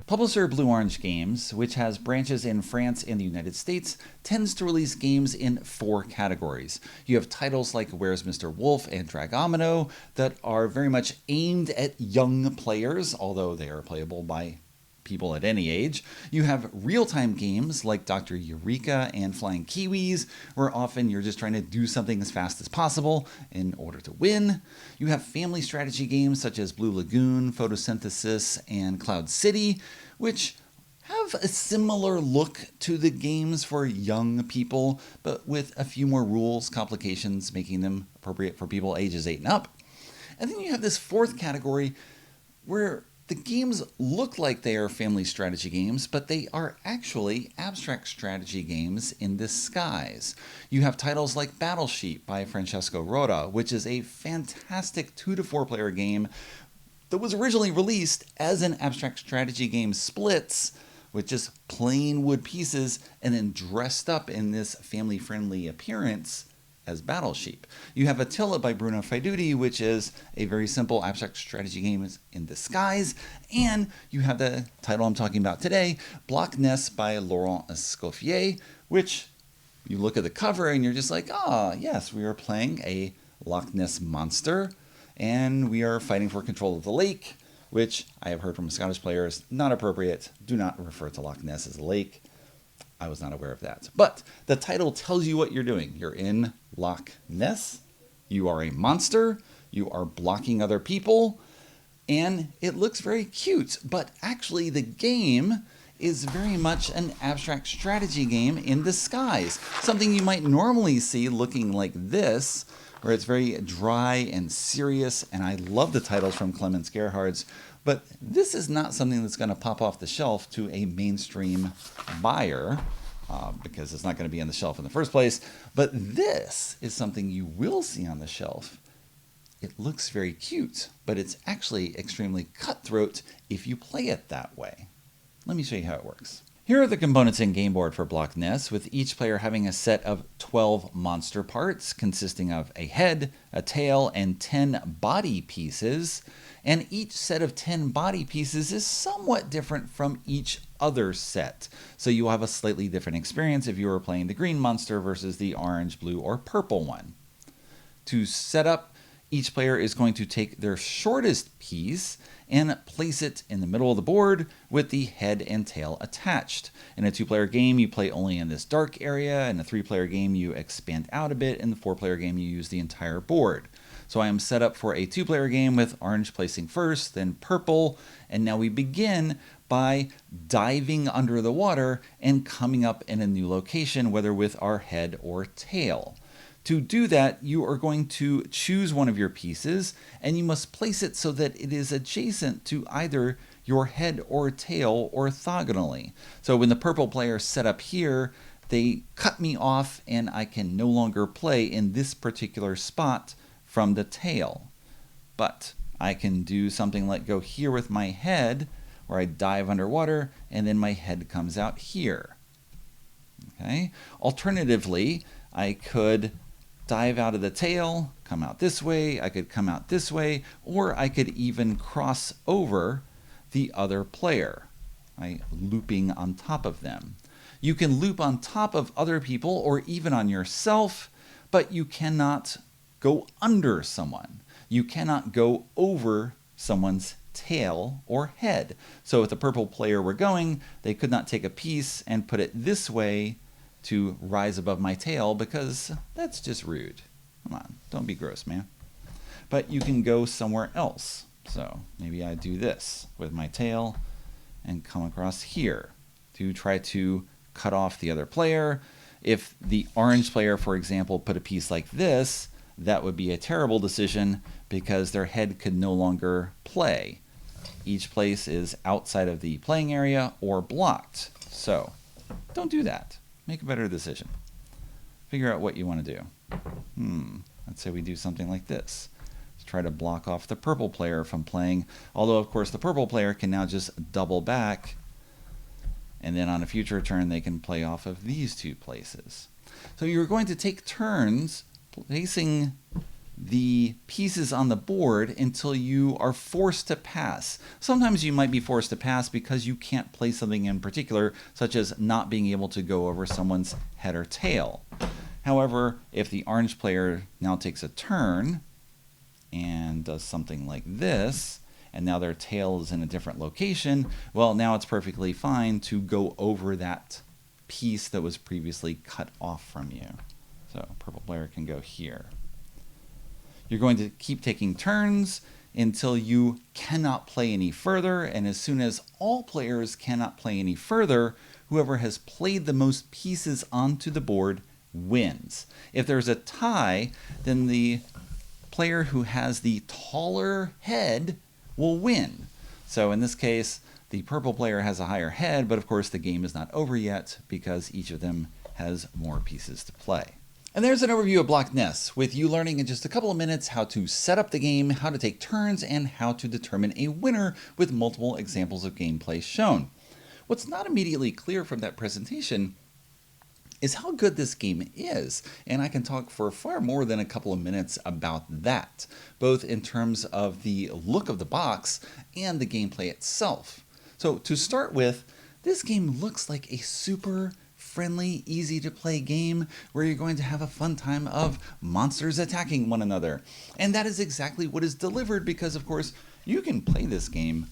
Publisher Blue Orange Games, which has branches in France and the United States, tends to release games in 4 categories. You have titles like Where's Mr. Wolf and Dragomino that are very much aimed at young players, although they are playable by people at any age. You have real-time games like Dr. Eureka and Flying Kiwis, where often you're just trying to do something as fast as possible in order to win. You have family strategy games such as Blue Lagoon, Photosynthesis, and Cloud City, which have a similar look to the games for young people, but with a few more rules, complications, making them appropriate for people ages 8 and up. And then you have this 4th category where the games look like they are family strategy games, but they are actually abstract strategy games in disguise. You have titles like Battle Sheet by Francesco Roda, which is a fantastic 2 to 4 player game that was originally released as an abstract strategy game splits with just plain wood pieces and then dressed up in this family-friendly appearance as Battle Sheep. You have Attila by Bruno Faiduti, which is a very simple abstract strategy game in disguise. And you have the title I'm talking about today, Block Ness by Laurent Escoffier, which you look at the cover and you're just like, yes, we are playing a Loch Ness monster and we are fighting for control of the lake, which I have heard from Scottish players, not appropriate. Do not refer to Loch Ness as a lake. I was not aware of that. But the title tells you what you're doing. You're in Loch Ness. You are a monster. You are blocking other people. And it looks very cute. But actually, the game is very much an abstract strategy game in disguise. Something you might normally see looking like this, where it's very dry and serious. And I love the titles from Clemens Gerhard's. But this is not something that's going to pop off the shelf to a mainstream buyer because it's not going to be on the shelf in the first place. But this is something you will see on the shelf. It looks very cute, but it's actually extremely cutthroat if you play it that way. Let me show you how it works. Here are the components in Game Board for Block Ness, with each player having a set of 12 monster parts consisting of a head, a tail, and 10 body pieces. And each set of 10 body pieces is somewhat different from each other set. So you'll have a slightly different experience if you were playing the green monster versus the orange, blue, or purple one. To set up, each player is going to take their shortest piece and place it in the middle of the board with the head and tail attached. In a 2-player game, you play only in this dark area. In a 3-player game, you expand out a bit. In the 4-player game, you use the entire board. So I am set up for a 2-player game with orange placing first, then purple, and now we begin by diving under the water and coming up in a new location, whether with our head or tail. To do that, you are going to choose one of your pieces, and you must place it so that it is adjacent to either your head or tail orthogonally. So when the purple player set up here, they cut me off, and I can no longer play in this particular spot from the tail. But I can do something like go here with my head, where I dive underwater, and then my head comes out here. Okay. Alternatively, I could dive out of the tail, come out this way, I could come out this way, or I could even cross over the other player by looping on top of them. You can loop on top of other people or even on yourself, but you cannot go under someone. You cannot go over someone's tail or head. So if the purple player were going, they could not take a piece and put it this way to rise above my tail, because that's just rude. Come on, don't be gross, man. But you can go somewhere else. So maybe I do this with my tail and come across here to try to cut off the other player. If the orange player, for example, put a piece like this, that would be a terrible decision because their head could no longer play. Each place is outside of the playing area or blocked. So don't do that. Make a better decision. Figure out what you want to do. Let's say we do something like this. Let's try to block off the purple player from playing. Although, of course, the purple player can now just double back. And then on a future turn, they can play off of these 2 places. So you're going to take turns placing the pieces on the board until you are forced to pass. Sometimes you might be forced to pass because you can't play something in particular, such as not being able to go over someone's head or tail. However, if the orange player now takes a turn and does something like this, and now their tail is in a different location, well, now it's perfectly fine to go over that piece that was previously cut off from you. So purple player can go here. You're going to keep taking turns until you cannot play any further, and as soon as all players cannot play any further, whoever has played the most pieces onto the board wins. If there's a tie, then the player who has the taller head will win. So in this case, the purple player has a higher head, but of course the game is not over yet because each of them has more pieces to play. And there's an overview of Block Ness, with you learning in just a couple of minutes how to set up the game, how to take turns, and how to determine a winner with multiple examples of gameplay shown. What's not immediately clear from that presentation is how good this game is, and I can talk for far more than a couple of minutes about that, both in terms of the look of the box and the gameplay itself. So to start with, this game looks like a super friendly, easy to play game where you're going to have a fun time of monsters attacking one another. And that is exactly what is delivered because, of course, you can play this game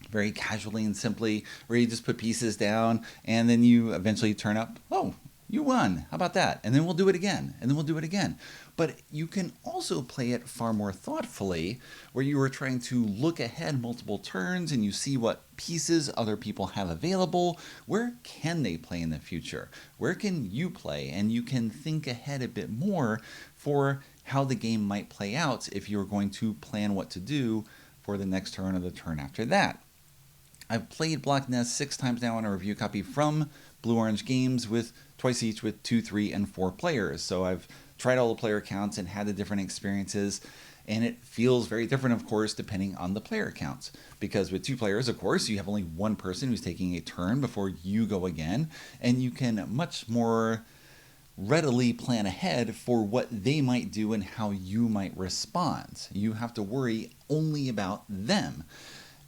very casually and simply, where you just put pieces down and then you eventually turn up, oh, you won, how about that? And then we'll do it again, and then we'll do it again. But you can also play it far more thoughtfully, where you are trying to look ahead multiple turns and you see what pieces other people have available. Where can they play in the future? Where can you play? And you can think ahead a bit more for how the game might play out if you're going to plan what to do for the next turn or the turn after that. I've played Block Ness 6 times now on a review copy from Blue Orange Games, with twice each with 2, 3, and 4 players. So I've tried all the player counts and had the different experiences, and it feels very different, of course, depending on the player counts. Because with 2 players, of course, you have only one person who's taking a turn before you go again, and you can much more readily plan ahead for what they might do and how you might respond. You have to worry only about them.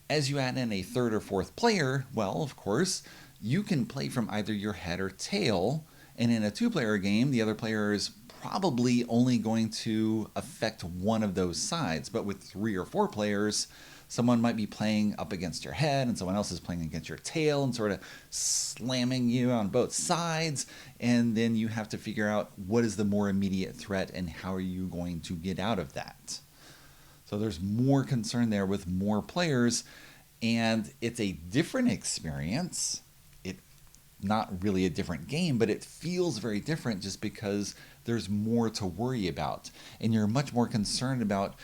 As you add in a 3rd or 4th player, well, of course, you can play from either your head or tail, and in a 2-player game, the other player is probably only going to affect one of those sides. But with 3 or 4 players, someone might be playing up against your head and someone else is playing against your tail and sort of slamming you on both sides, and then you have to figure out what is the more immediate threat and how are you going to get out of that. So there's more concern there with more players, and it's a different experience. It's not really a different game, but it feels very different just because there's more to worry about. And you're much more concerned about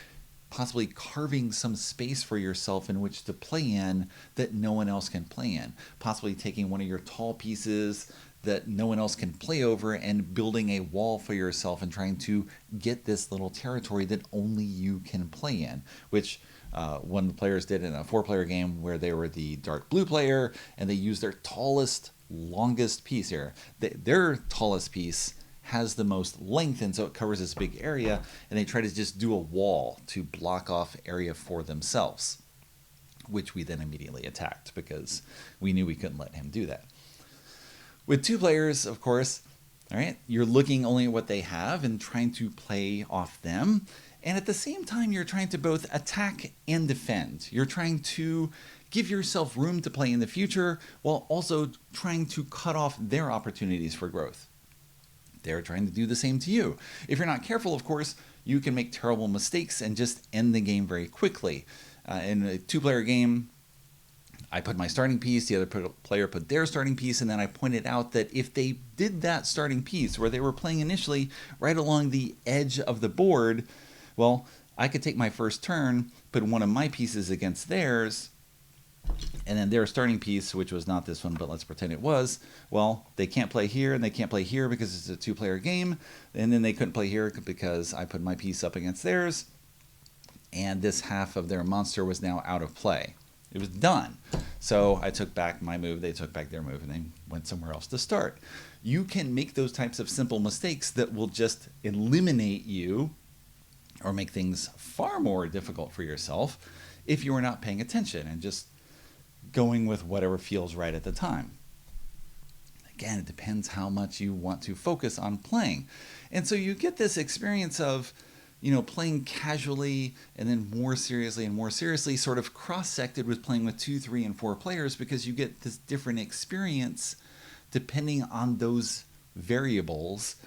possibly carving some space for yourself in which to play in that no one else can play in. Possibly taking one of your tall pieces that no one else can play over and building a wall for yourself and trying to get this little territory that only you can play in, which one of the players did in a 4-player game where they were the dark blue player and they used their tallest, longest piece here. Their tallest piece has the most length, and so it covers this big area, and they try to just do a wall to block off area for themselves, which we then immediately attacked because we knew we couldn't let him do that. With 2 players, of course, all right, you're looking only at what they have and trying to play off them. And at the same time, you're trying to both attack and defend. You're trying to give yourself room to play in the future while also trying to cut off their opportunities for growth. They're trying to do the same to you. If you're not careful, of course, you can make terrible mistakes and just end the game very quickly. In a 2-player game, I put my starting piece, the other player put their starting piece, and then I pointed out that if they did that starting piece where they were playing initially right along the edge of the board, well, I could take my first turn, put one of my pieces against theirs, and then their starting piece, which was not this one, but let's pretend it was, well, they can't play here and they can't play here because it's a 2-player game, and then they couldn't play here because I put my piece up against theirs, and this half of their monster was now out of play. It was done. So I took back my move, they took back their move, and they went somewhere else to start. You can make those types of simple mistakes that will just eliminate you or make things far more difficult for yourself if you are not paying attention and just going with whatever feels right at the time. Again, it depends how much you want to focus on playing. And so you get this experience of, playing casually and then more seriously and more seriously, sort of cross-sected with playing with 2, 3, and 4 players, because you get this different experience depending on those variables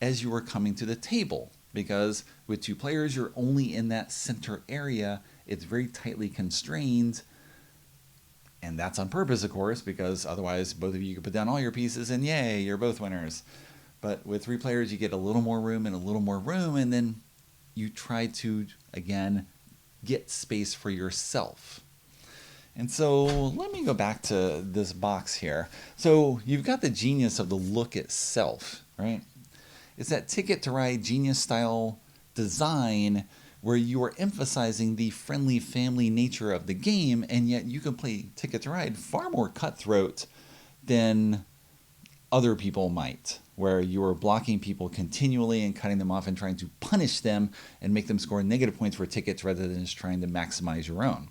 as you are coming to the table. Because with 2 players, you're only in that center area. It's very tightly constrained. And that's on purpose, of course, because otherwise both of you could put down all your pieces and yay, you're both winners. But with 3 players, you get a little more room and a little more room, and then you try to, again, get space for yourself. And so let me go back to this box here. So you've got the genius of the look itself, right? It's that Ticket to Ride genius style design where you are emphasizing the friendly family nature of the game, and yet you can play Ticket to Ride far more cutthroat than other people might, where you are blocking people continually and cutting them off and trying to punish them and make them score negative points for tickets rather than just trying to maximize your own.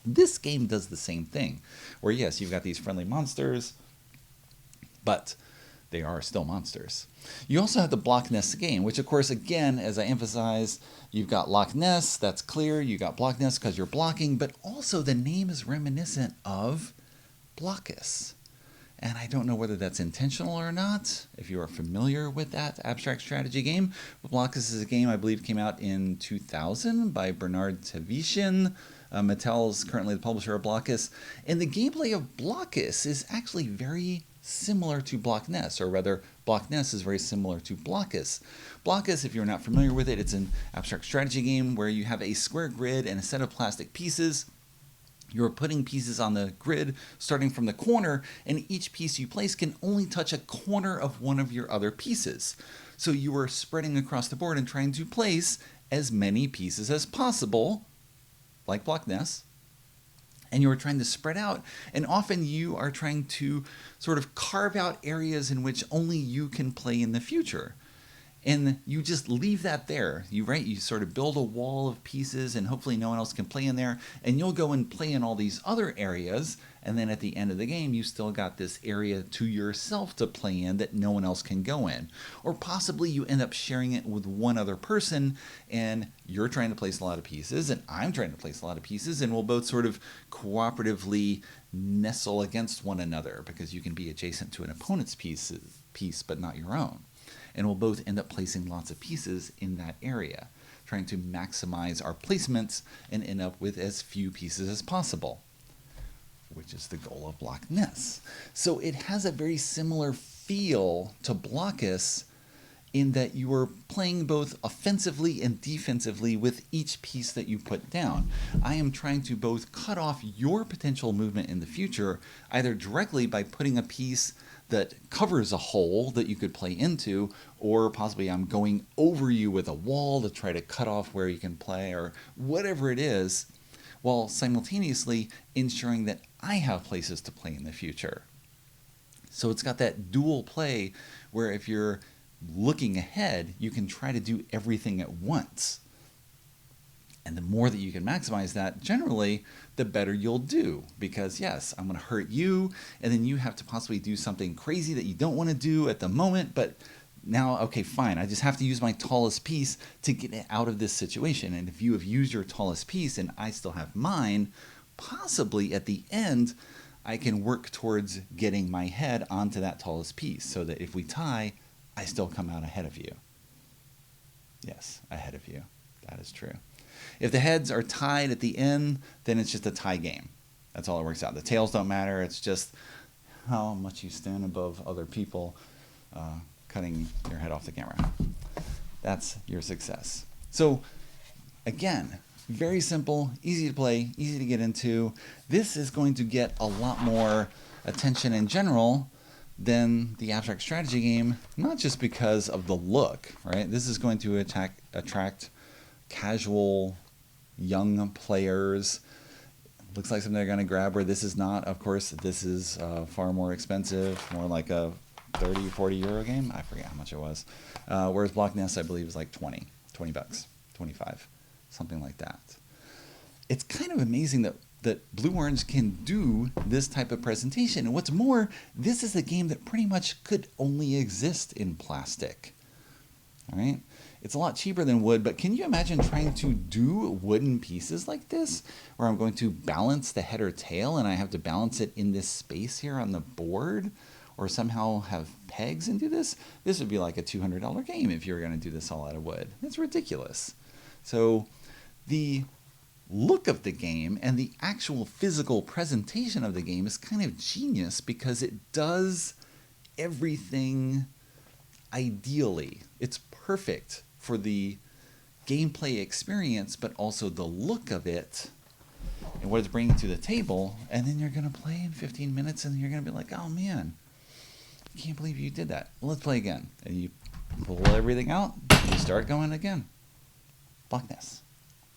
This game does the same thing, where yes, you've got these friendly monsters, but they are still monsters. You also have the Block Ness game, which of course, again, as I emphasized, you've got Loch Ness, that's clear, you got Block Ness because you're blocking, but also the name is reminiscent of Blockus. And I don't know whether that's intentional or not, if you are familiar with that abstract strategy game. Blockus is a game I believe came out in 2000 by Bernard Tavishian. Mattel is currently the publisher of Blockus. And the gameplay of Blockus is actually very similar to Block Ness, or rather, Block Ness is very similar to Blockus. Blockus, if you're not familiar with it, it's an abstract strategy game where you have a square grid and a set of plastic pieces. You're putting pieces on the grid starting from the corner, and each piece you place can only touch a corner of one of your other pieces. So you are spreading across the board and trying to place as many pieces as possible, like Block Ness. And you are trying to spread out, and often you are trying to sort of carve out areas in which only you can play in the future. And you just leave that there. You sort of build a wall of pieces, and hopefully no one else can play in there, and you'll go and play in all these other areas, and then at the end of the game you still got this area to yourself to play in that no one else can go in. Or possibly you end up sharing it with one other person, and you're trying to place a lot of pieces and I'm trying to place a lot of pieces, and we'll both sort of cooperatively nestle against one another because you can be adjacent to an opponent's piece but not your own. And we'll both end up placing lots of pieces in that area, trying to maximize our placements and end up with as few pieces as possible, which is the goal of Block Ness. So it has a very similar feel to Blockus in that you are playing both offensively and defensively with each piece that you put down. I am trying to both cut off your potential movement in the future, either directly by putting a piece that covers a hole that you could play into, or possibly I'm going over you with a wall to try to cut off where you can play, or whatever it is, while simultaneously ensuring that I have places to play in the future. So it's got that dual play where if you're looking ahead, you can try to do everything at once. And the more that you can maximize that, generally, the better you'll do. Because yes, I'm going to hurt you, and then you have to possibly do something crazy that you don't want to do at the moment, but now, okay, fine, I just have to use my tallest piece to get it out of this situation. And if you have used your tallest piece and I still have mine, possibly at the end, I can work towards getting my head onto that tallest piece so that if we tie, I still come out ahead of you. Yes, ahead of you. That is true. If the heads are tied at the end, then it's just a tie game. That's all it works out. The tails don't matter. It's just how much you stand above other people, cutting your head off the camera. That's your success. So, again, very simple, easy to play, easy to get into. This is going to get a lot more attention in general than the abstract strategy game, not just because of the look, right? This is going to attract casual young players. Looks like something they're going to grab, where this is not. Of course, this is far more expensive, more like a 30, 40 euro game. I forget how much it was. Whereas Block Ness, I believe, is like 20 bucks, $25, something like that. It's kind of amazing that Blue Orange can do this type of presentation. And what's more, this is a game that pretty much could only exist in plastic. All right? It's a lot cheaper than wood, but can you imagine trying to do wooden pieces like this, where I'm going to balance the head or tail and I have to balance it in this space here on the board, or somehow have pegs and do this? This would be like a $200 game if you were going to do this all out of wood. It's ridiculous. So the look of the game and the actual physical presentation of the game is kind of genius because it does everything ideally. It's perfect for the gameplay experience, but also the look of it and what it's bringing to the table. And then you're going to play in 15 minutes and you're going to be like, oh man, I can't believe you did that. Well, let's play again. And you pull everything out, you start going again. Block Ness.